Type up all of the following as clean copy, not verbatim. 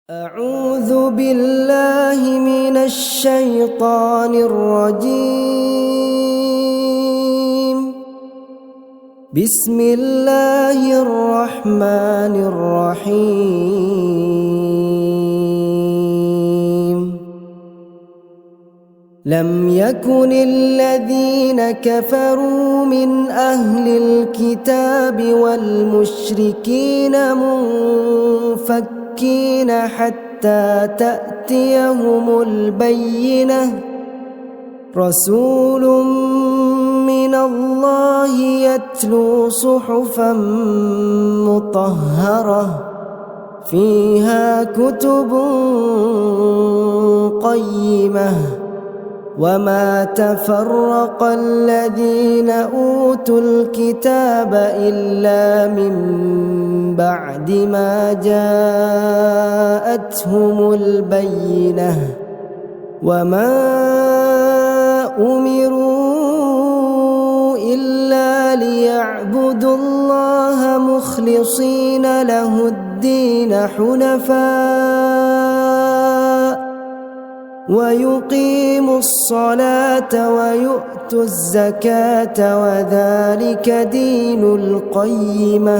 أعوذ بالله من الشيطان الرجيم. بسم الله الرحمن الرحيم. لم يكن الذين كفروا من أهل الكتاب والمشركين منفكين حتى تأتيهم البينة. رسول من الله يتلو صحفا مطهرة فيها كتب قيمة. وما تفرق الذين أوتوا الكتاب إلا من بعد ما جاءتهم البينة. وما أمروا إلا ليعبدوا الله مخلصين له الدين حنفاء ويقيموا الصلاة ويؤتوا الزكاة وذلك دين القيمة.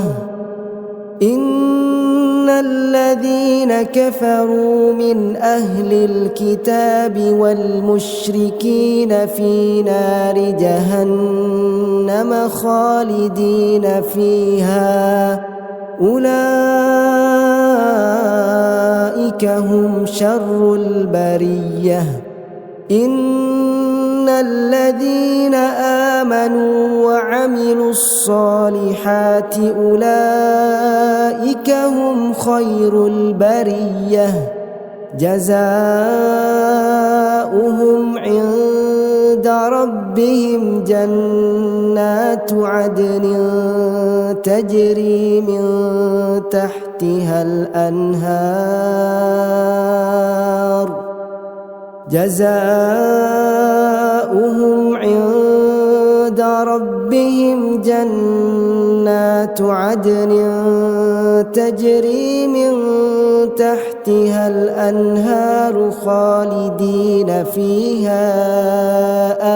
إن الذين كفروا من أهل الكتاب والمشركين في نار جهنم خالدين فيها أولئك هم شر البرية. إن الذين آمنوا وعملوا الصالحات أولئك هم خير البرية. جزاؤهم عند ربهم جنات عدن تجري من تحتها الأنهار. جزاؤهم عند ربهم جنات عدن تجري من تحتها الأنهار خالدين فيها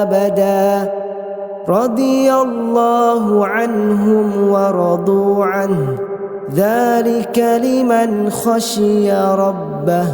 أبدا. رضي الله عنهم ورضوا عنه ذلك لمن خشي ربه.